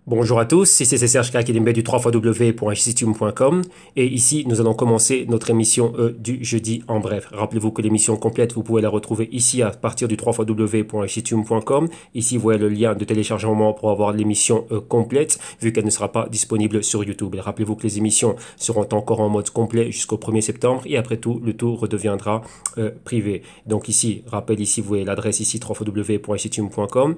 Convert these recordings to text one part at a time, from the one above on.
Bonjour à tous, ici c'est Serge Kakidembe du 3xw.icitium.com et ici nous allons commencer notre émission du jeudi en bref. Rappelez-vous que l'émission complète vous pouvez la retrouver ici à partir du 3xw.icitium.com. Ici vous voyez le lien de téléchargement pour avoir l'émission complète vu qu'elle ne sera pas disponible sur YouTube. Et rappelez-vous que les émissions seront encore en mode complet jusqu'au 1er septembre et après tout le tout redeviendra privé. Donc ici, rappel ici vous voyez l'adresse ici 3xw.icitium.com.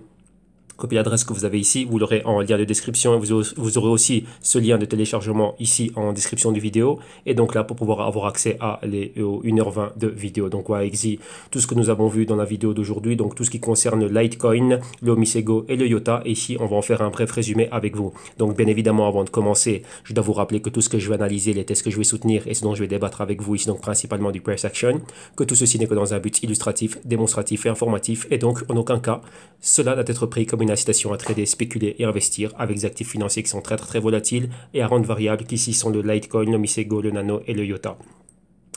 Copie l'adresse que vous avez ici, vous l'aurez en lien de description. Vous aurez aussi ce lien de téléchargement ici en description du vidéo. Et donc là, pour pouvoir avoir accès à les 1h20 de vidéo. Donc voilà, ici, tout ce que nous avons vu dans la vidéo d'aujourd'hui. Donc tout ce qui concerne le Litecoin, le Omisego et le IOTA. Et ici, on va en faire un bref résumé avec vous. Donc bien évidemment, avant de commencer, je dois vous rappeler que tout ce que je vais analyser, les tests que je vais soutenir et ce dont je vais débattre avec vous ici, donc principalement du price action, que tout ceci n'est que dans un but illustratif, démonstratif et informatif. Et donc, en aucun cas, cela doit être pris comme une incitation à trader, spéculer et investir avec des actifs financiers qui sont très volatiles et à rente variable qui ici sont le Litecoin, le Misego, le Nano et le IOTA.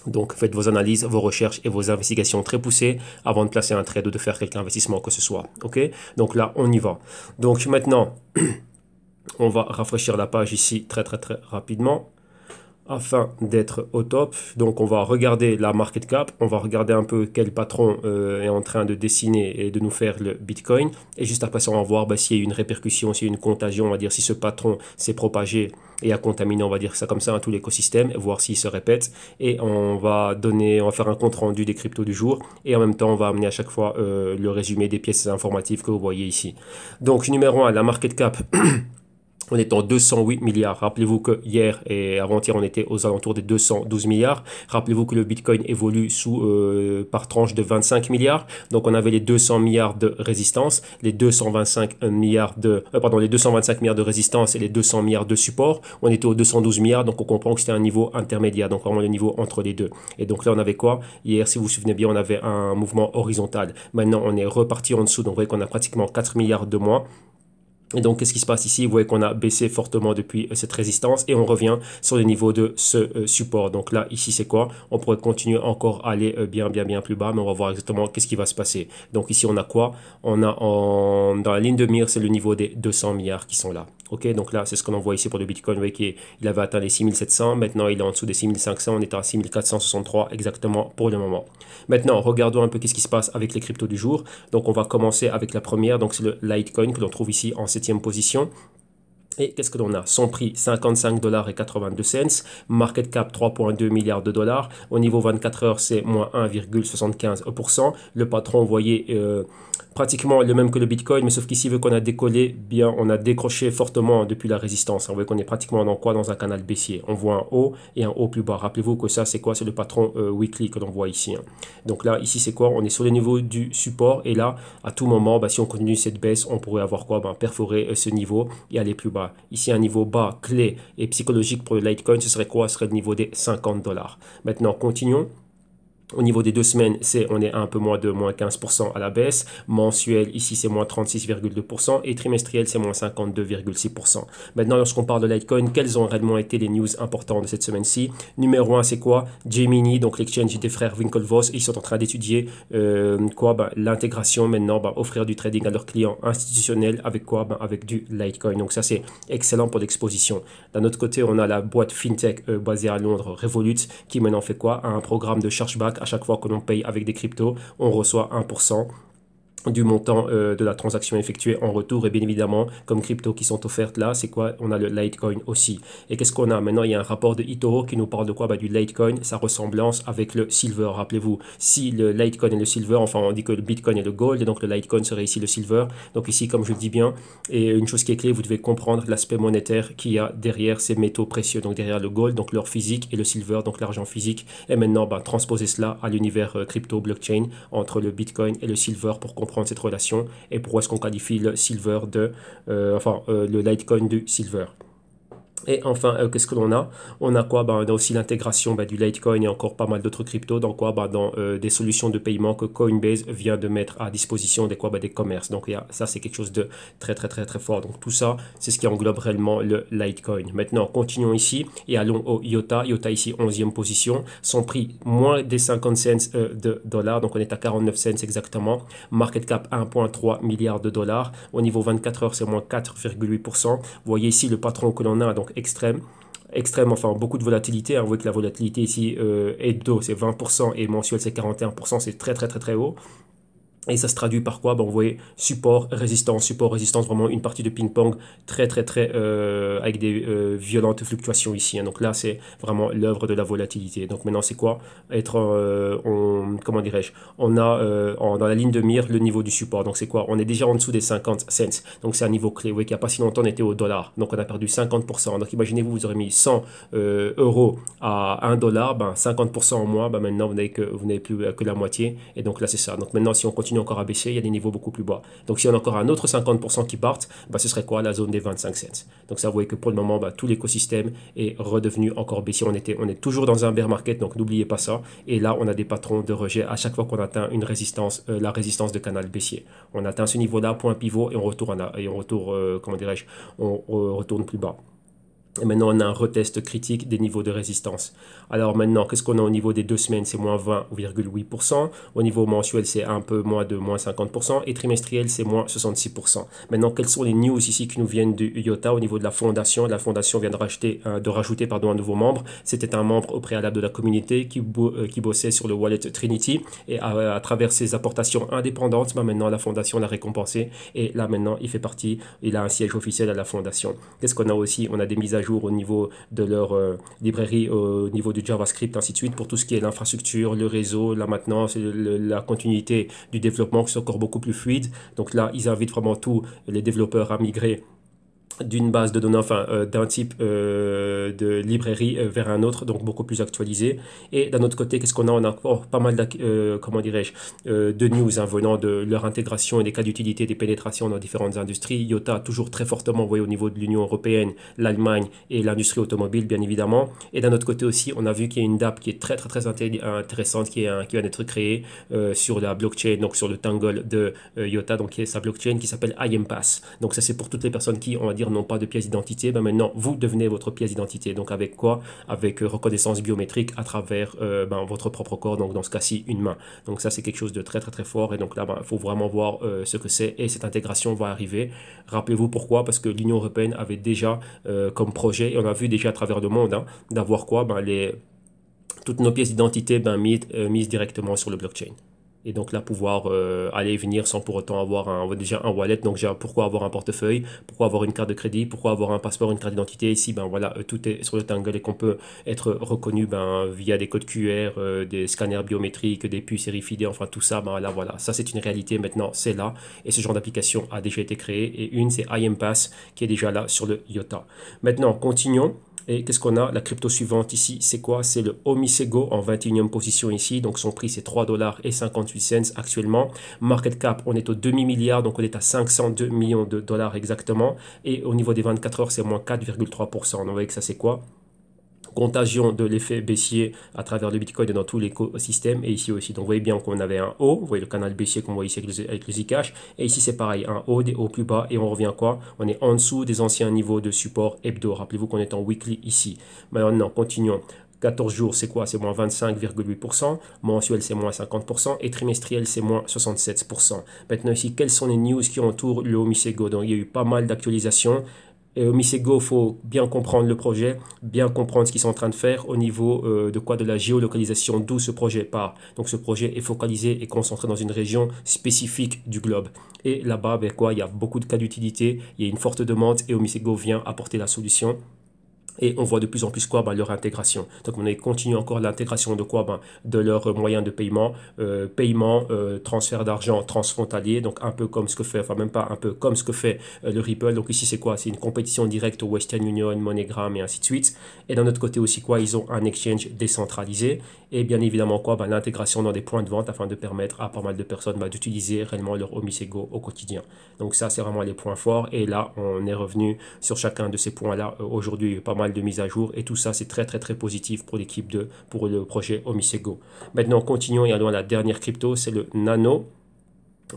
Donc faites vos analyses, vos recherches et vos investigations très poussées avant de placer un trade ou de faire quelque investissement que ce soit. Ok? Donc là, on y va. Donc maintenant, on va rafraîchir la page ici très rapidement afin d'être au top. Donc on va regarder la market cap, on va regarder un peu quel patron est en train de dessiner et de nous faire le Bitcoin. Et juste après ça, on va voir s'il y a une répercussion, s'il y a une contagion, on va dire si ce patron s'est propagé et a contaminé, on va dire ça comme ça, tout l'écosystème, voir s'il se répète. Et on va faire un compte rendu des cryptos du jour. Et en même temps, on va amener à chaque fois le résumé des pièces informatives que vous voyez ici. Donc numéro 1, la market cap. On est en 208 milliards. Rappelez-vous que hier et avant-hier, on était aux alentours des 212 milliards. Rappelez-vous que le Bitcoin évolue par tranche de 25 milliards. Donc, on avait les 200 milliards de résistance, les 225 milliards les 225 milliards de résistance et les 200 milliards de support. On était aux 212 milliards. Donc, on comprend que c'était un niveau intermédiaire. Donc, vraiment le niveau entre les deux. Et donc, là, on avait quoi? Hier, si vous vous souvenez bien, on avait un mouvement horizontal. Maintenant, on est reparti en dessous. Donc, vous voyez qu'on a pratiquement 4 milliards de moins. Et donc, qu'est-ce qui se passe ici? Vous voyez qu'on a baissé fortement depuis cette résistance et on revient sur le niveau de ce support. Donc là, ici, c'est quoi? On pourrait continuer encore à aller bien plus bas, mais on va voir exactement qu'est-ce qui va se passer. Donc ici, on a quoi? Dans la ligne de mire, c'est le niveau des 200 milliards qui sont là. Ok, donc là, c'est ce qu'on voit ici pour le Bitcoin. Vous voyez qu'il avait atteint les 6700. Maintenant, il est en dessous des 6500. On est à 6463 exactement pour le moment. Maintenant, regardons un peu qu'est-ce qui se passe avec les cryptos du jour. Donc, on va commencer avec la première. Donc, c'est le Litecoin que l'on trouve ici en 7e position. Et qu'est-ce que l'on a? Son prix 55 $ et 82 cents, market cap 3,2 milliards de dollars. Au niveau 24 heures, c'est moins 1,75%. Le patron, vous voyez, pratiquement le même que le Bitcoin, mais sauf qu'ici, vu qu'on a décollé, bien, on a décroché fortement depuis la résistance. Vous voyez qu'on est pratiquement dans quoi? Dans un canal baissier. On voit un haut et un haut plus bas. Rappelez-vous que ça, c'est quoi? C'est le patron weekly que l'on voit ici. Donc là, ici, c'est quoi? On est sur le niveau du support et là, à tout moment, si on continue cette baisse, on pourrait avoir quoi? Perforer ce niveau et aller plus bas. Ici, un niveau bas, clé et psychologique pour le Litecoin, ce serait quoi? Ce serait le niveau des 50 $. Maintenant, continuons. Au niveau des 2 semaines, on est à un peu moins de moins 15% à la baisse. Mensuel, ici, c'est moins 36,2%. Et trimestriel, c'est moins 52,6%. Maintenant, lorsqu'on parle de Litecoin, quelles ont réellement été les news importantes de cette semaine-ci? Numéro 1, c'est quoi? Gemini, donc l'exchange des frères Winklevoss, ils sont en train d'étudier l'intégration maintenant, offrir du trading à leurs clients institutionnels avec quoi? Avec du Litecoin. Donc ça, c'est excellent pour l'exposition. D'un autre côté, on a la boîte FinTech basée à Londres, Revolut, qui maintenant fait quoi? Un programme de chargeback. À chaque fois que l'on paye avec des cryptos, on reçoit 1% du montant de la transaction effectuée en retour. Et bien évidemment, comme cryptos qui sont offertes là, c'est quoi? On a le Litecoin aussi. Et qu'est-ce qu'on a? Maintenant, il y a un rapport de eToro qui nous parle de quoi? Du Litecoin, sa ressemblance avec le Silver. Rappelez-vous, si le Litecoin est le Silver, enfin on dit que le Bitcoin est le Gold, et donc le Litecoin serait ici le Silver. Donc ici, comme je le dis bien, et une chose qui est clé, vous devez comprendre l'aspect monétaire qu'il y a derrière ces métaux précieux, donc derrière le Gold, donc l'or physique, et le Silver, donc l'argent physique. Et maintenant, transposer cela à l'univers crypto, blockchain, entre le Bitcoin et le Silver pour comprendre cette relation et pourquoi est-ce qu'on qualifie le Silver le Litecoin du Silver. Et enfin, qu'est-ce que l'on a? On a quoi? On a aussi l'intégration du Litecoin et encore pas mal d'autres cryptos. Dans quoi? Dans des solutions de paiement que Coinbase vient de mettre à disposition des quoi? Des commerces. Donc ça, c'est quelque chose de très très très très fort. Donc tout ça, c'est ce qui englobe réellement le Litecoin. Maintenant, continuons ici et allons au IOTA. IOTA ici, 11e position. Son prix, moins des 50 cents de dollars. Donc on est à 49 cents exactement. Market cap, 1,3 milliard de dollars. Au niveau 24 heures, c'est moins 4,8%. Vous voyez ici le patron que l'on a, donc extrême, enfin beaucoup de volatilité. Vous voyez que la volatilité ici hebdo c'est 20% et mensuel c'est 41%, c'est très très très très haut. Et ça se traduit par quoi? Vous voyez, support, résistance, vraiment une partie de ping-pong très, très, très, avec des violentes fluctuations ici. Donc là, c'est vraiment l'œuvre de la volatilité. Donc maintenant, c'est quoi? Comment dirais-je? On a dans la ligne de mire le niveau du support. Donc c'est quoi? On est déjà en dessous des 50 cents. Donc c'est un niveau clé. Vous voyez qu'il n'y a pas si longtemps, on était au dollar. Donc on a perdu 50%. Donc imaginez-vous, vous aurez mis 100 euros à 1 dollar, 50% en moins, maintenant vous n'avez plus que la moitié. Et donc là, c'est ça. Donc maintenant, si on continue encore à baisser, il y a des niveaux beaucoup plus bas. Donc si on a encore un autre 50% qui partent, ce serait quoi? La zone des 25 cents. Donc ça, vous voyez que pour le moment, tout l'écosystème est redevenu encore baissier. On est toujours dans un bear market, donc n'oubliez pas ça. Et là, on a des patrons de rejet à chaque fois qu'on atteint une résistance, la résistance de canal baissier. On atteint ce niveau-là, point pivot, et on retourne, comment dirais-je, on retourne plus bas. Et maintenant, on a un retest critique des niveaux de résistance. Alors maintenant, qu'est-ce qu'on a au niveau des 2 semaines? C'est moins 20,8%. Au niveau mensuel, c'est un peu moins de moins 50%. Et trimestriel, c'est moins 66%. Maintenant, quelles sont les news ici qui nous viennent du IOTA au niveau de la fondation? La fondation vient de rajouter un nouveau membre. C'était un membre au préalable de la communauté qui bossait sur le wallet Trinity. Et à travers ses apportations indépendantes, maintenant, la fondation l'a récompensé. Et là, maintenant, il fait partie, il a un siège officiel à la fondation. Qu'est-ce qu'on a aussi? On a des mises à jour au niveau de leur librairie, au niveau du JavaScript, ainsi de suite, pour tout ce qui est l'infrastructure, le réseau, la maintenance, la continuité du développement, qui sont encore beaucoup plus fluide. Donc là, ils invitent vraiment tous les développeurs à migrer d'une base de données, enfin d'un type de librairie vers un autre, donc beaucoup plus actualisé. Et d'un autre côté, qu'est-ce qu'on a? On a encore pas mal comment dirais-je, de news venant de leur intégration et des cas d'utilité des pénétrations dans différentes industries. IOTA toujours très fortement, vous voyez, au niveau de l'Union européenne, l'Allemagne et l'industrie automobile, bien évidemment. Et d'un autre côté aussi, on a vu qu'il y a une DApp qui est très très très intéressante, qui vient d'être créée sur la blockchain, donc sur le Tangle de IOTA, donc qui est sa blockchain qui s'appelle IMPass. Donc ça, c'est pour toutes les personnes qui, on va dire, n'ont pas de pièce d'identité. Maintenant, vous devenez votre pièce d'identité. Donc avec quoi? Avec reconnaissance biométrique à travers votre propre corps, donc dans ce cas-ci, une main. Donc ça, c'est quelque chose de très très très fort. Et donc là, il faut vraiment voir ce que c'est. Et cette intégration va arriver. Rappelez-vous pourquoi? Parce que l'Union européenne avait déjà comme projet, et on a vu déjà à travers le monde, d'avoir quoi? Toutes nos pièces d'identité mises directement sur le blockchain. Et donc là, pouvoir aller et venir sans pour autant avoir déjà un wallet. Donc pourquoi avoir un portefeuille? Pourquoi avoir une carte de crédit? Pourquoi avoir un passeport, une carte d'identité? Ici, voilà, tout est sur le Tangle et qu'on peut être reconnu via des codes QR, des scanners biométriques, des puces RFID, enfin tout ça, là voilà. Ça, c'est une réalité maintenant, c'est là. Et ce genre d'application a déjà été créé. Et une, c'est IMPass qui est déjà là sur le IOTA. Maintenant, continuons. Et qu'est-ce qu'on a? La crypto suivante ici, c'est quoi? C'est le Omisego en 21e position ici. Donc son prix, c'est 3 dollars et 58 cents actuellement. Market cap, on est au demi-milliard, donc on est à 502 millions de dollars exactement. Et au niveau des 24 heures, c'est moins 4,3%. Donc vous voyez que ça, c'est quoi? Contagion de l'effet baissier à travers le Bitcoin et dans tout l'écosystème, et ici aussi. Donc vous voyez bien qu'on avait un haut, vous voyez le canal baissier qu'on voit ici avec le Zcash, et ici c'est pareil, un haut, des hauts plus bas, et on revient quoi? On est en dessous des anciens niveaux de support hebdo. Rappelez-vous qu'on est en weekly ici. Maintenant, continuons. 14 jours, c'est quoi? C'est moins 25,8%. Mensuel, c'est moins 50%. Et trimestriel, c'est moins 67%. Maintenant, ici, quelles sont les news qui entourent le Omisego? Donc, il y a eu pas mal d'actualisations. Omisego, il faut bien comprendre le projet, bien comprendre ce qu'ils sont en train de faire au niveau de la géolocalisation, d'où ce projet part. Donc ce projet est focalisé et concentré dans une région spécifique du globe. Et là-bas, il y a beaucoup de cas d'utilité, il y a une forte demande et Omisego vient apporter la solution. Et on voit de plus en plus quoi, leur intégration. Donc on continue encore l'intégration de quoi, de leurs moyens de paiement, transfert d'argent transfrontalier, donc un peu comme ce que fait, enfin même pas un peu comme ce que fait le Ripple. Donc ici c'est quoi? C'est une compétition directe au Western Union, MoneyGram et ainsi de suite. Et d'un autre côté aussi quoi, ils ont un exchange décentralisé et bien évidemment quoi, l'intégration dans des points de vente afin de permettre à pas mal de personnes d'utiliser réellement leur Omisego au quotidien. Donc ça c'est vraiment les points forts et là on est revenu sur chacun de ces points-là. Aujourd'hui, pas mal de mises à jour et tout ça, c'est très très très positif pour l'équipe pour le projet Omisego. Maintenant, continuons et allons à la dernière crypto, c'est le Nano.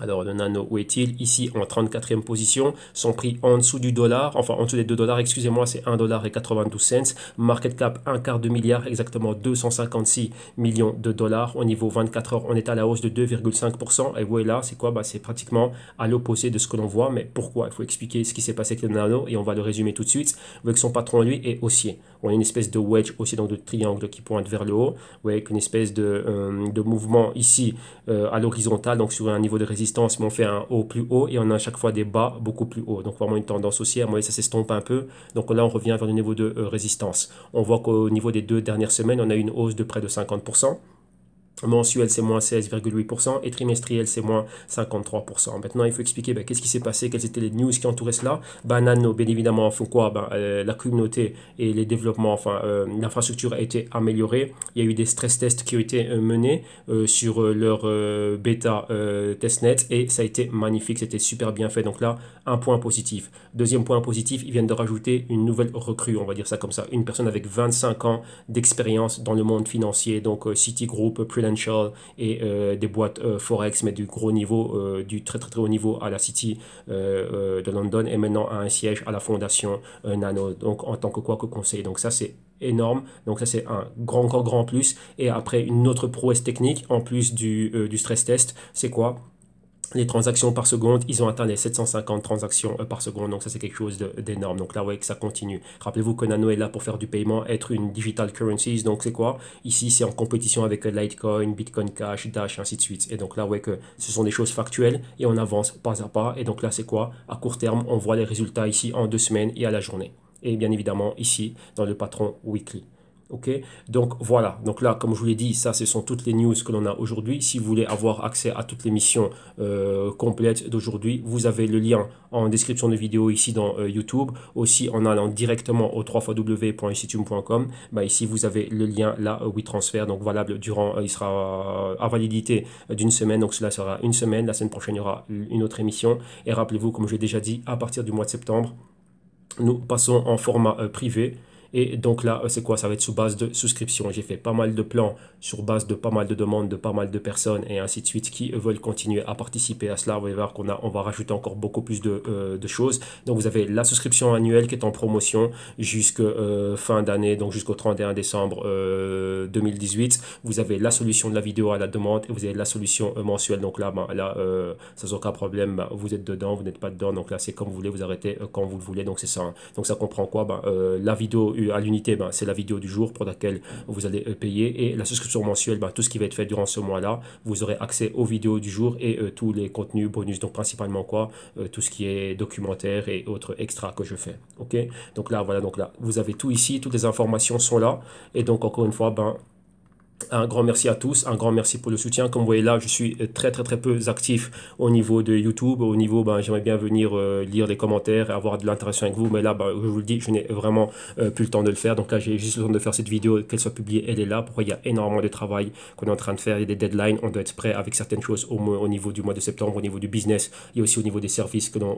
Alors le Nano, où est-il? Ici en 34e position, son prix en dessous du dollar, enfin en dessous des 2 dollars, excusez-moi, c'est 1,92 $. Market cap un quart de milliard, exactement 256 millions de dollars. Au niveau 24 heures, on est à la hausse de 2,5%. Et voilà, c'est quoi? C'est pratiquement à l'opposé de ce que l'on voit. Mais pourquoi? Il faut expliquer ce qui s'est passé avec le Nano et on va le résumer tout de suite. Vous voyez que son patron, lui, est haussier. On a une espèce de wedge aussi, donc de triangle qui pointe vers le haut. Vous voyez qu'une espèce de mouvement ici à l'horizontale, donc sur un niveau de résistance, mais on fait un haut plus haut et on a à chaque fois des bas beaucoup plus haut. Donc vraiment une tendance haussière. Vous voyez, ça s'estompe un peu. Donc là, on revient vers le niveau de résistance. On voit qu'au niveau des 2 dernières semaines, on a une hausse de près de 50%. Mensuel, c'est moins 16,8% et trimestriel, c'est moins 53%. Maintenant, il faut expliquer qu'est-ce qui s'est passé, quelles étaient les news qui entouraient cela. Nano, bien évidemment, font quoi? La communauté et les développements, l'infrastructure a été améliorée. Il y a eu des stress tests qui ont été menés sur leur bêta testnet et ça a été magnifique, c'était super bien fait. Donc là, un point positif. Deuxième point positif, ils viennent de rajouter une nouvelle recrue, on va dire ça comme ça. Une personne avec 25 ans d'expérience dans le monde financier, donc Citigroup, Prudential et des boîtes Forex, mais du gros niveau, du très très très haut niveau à la City de London et maintenant à un siège à la fondation Nano, donc en tant que quoi que conseiller. Donc ça c'est énorme, donc ça c'est un grand plus. Et après une autre prouesse technique en plus du stress test, c'est quoi? Les transactions par seconde, ils ont atteint les 750 transactions par seconde, donc ça c'est quelque chose d'énorme. Donc là, ouais, que ça continue. Rappelez-vous que Nano est là pour faire du paiement, être une digital currencies, donc c'est quoi? Ici, c'est en compétition avec Litecoin, Bitcoin Cash, Dash, ainsi de suite. Et donc là, ouais, que ce sont des choses factuelles et on avance pas à pas. Et donc là, c'est quoi? À court terme, on voit les résultats ici en 2 semaines et à la journée. Et bien évidemment, ici, dans le patron weekly. Ok, donc voilà, donc là comme je vous l'ai dit, ça ce sont toutes les news que l'on a aujourd'hui. Si vous voulez avoir accès à toutes les missions complètes d'aujourd'hui, vous avez le lien en description de vidéo ici dans YouTube. Aussi en allant directement au www.ictune.com, ici vous avez le lien là, WeTransfer, donc valable durant, il sera à validité d'une semaine, donc cela sera une semaine. La semaine prochaine il y aura une autre émission. Et rappelez-vous, comme je l'ai déjà dit, à partir du mois de septembre, nous passons en format privé. Et donc là, c'est quoi? Ça va être sous base de souscription. J'ai fait pas mal de plans sur base de pas mal de demandes de pas mal de personnes et ainsi de suite qui veulent continuer à participer à cela. Vous allez voir on va rajouter encore beaucoup plus de choses. Donc vous avez la souscription annuelle qui est en promotion jusqu'à fin d'année, donc jusqu'au 31 décembre 2018. Vous avez la solution de la vidéo à la demande et vous avez la solution mensuelle. Donc là, sans aucun problème, vous êtes dedans, vous n'êtes pas dedans. Donc là, c'est comme vous voulez, vous arrêtez quand vous le voulez. Donc c'est ça. Hein. Donc ça comprend quoi? La vidéo à l'unité, c'est la vidéo du jour pour laquelle vous allez payer. Et la souscription mensuelle, tout ce qui va être fait durant ce mois-là, vous aurez accès aux vidéos du jour et tous les contenus bonus. Donc principalement quoi? Tout ce qui est documentaire et autres extras que je fais. Ok? Donc là, voilà, donc là, vous avez tout ici, toutes les informations sont là. Et donc encore une fois, un grand merci à tous, un grand merci pour le soutien. Comme vous voyez là, je suis très peu actif au niveau de YouTube. Au niveau, j'aimerais bien venir lire les commentaires et avoir de l'interaction avec vous. Mais là, je vous le dis, je n'ai vraiment plus le temps de le faire. Donc là, j'ai juste le temps de faire cette vidéo, qu'elle soit publiée, elle est là. Pourquoi? Il y a énormément de travail qu'on est en train de faire. Il y a des deadlines, on doit être prêt avec certaines choses au niveau du mois de septembre, au niveau du business et aussi au niveau des services que l'on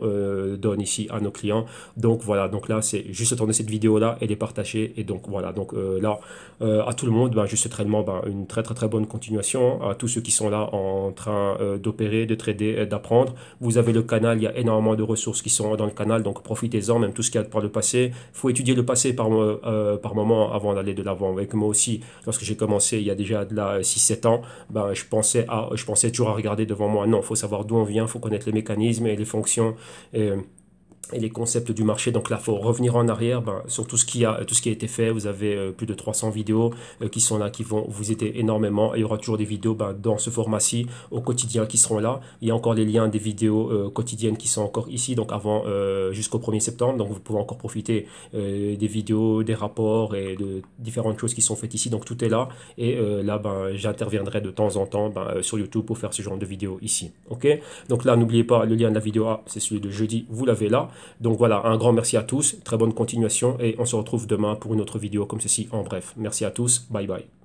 donne ici à nos clients. Donc voilà, donc là, c'est juste le temps de cette vidéo-là, elle est partagée. Et donc voilà, donc là, à tout le monde, je souhaite réellement une très bonne continuation à tous ceux qui sont là en train d'opérer, de trader, d'apprendre. Vous avez le canal, il y a énormément de ressources qui sont dans le canal, donc profitez-en, même tout ce qu'il y a par le passé. Il faut étudier le passé par moment avant d'aller de l'avant. Avec moi aussi, lorsque j'ai commencé il y a déjà de là 6-7 ans, je pensais toujours à regarder devant moi. Non, il faut savoir d'où on vient, il faut connaître les mécanismes et les fonctions. et les concepts du marché. Donc là, il faut revenir en arrière sur tout ce qui a été fait. Vous avez plus de 300 vidéos qui sont là, qui vont vous aider énormément. Et il y aura toujours des vidéos dans ce format-ci au quotidien qui seront là. Il y a encore les liens des vidéos quotidiennes qui sont encore ici, donc avant jusqu'au 1er septembre. Donc vous pouvez encore profiter des vidéos, des rapports et de différentes choses qui sont faites ici. Donc tout est là. Et là, j'interviendrai de temps en temps sur YouTube pour faire ce genre de vidéos ici. Ok? Donc là, n'oubliez pas, le lien de la vidéo A, c'est celui de jeudi. Vous l'avez là. Donc voilà, un grand merci à tous, très bonne continuation et on se retrouve demain pour une autre vidéo comme ceci en bref. Merci à tous, bye bye.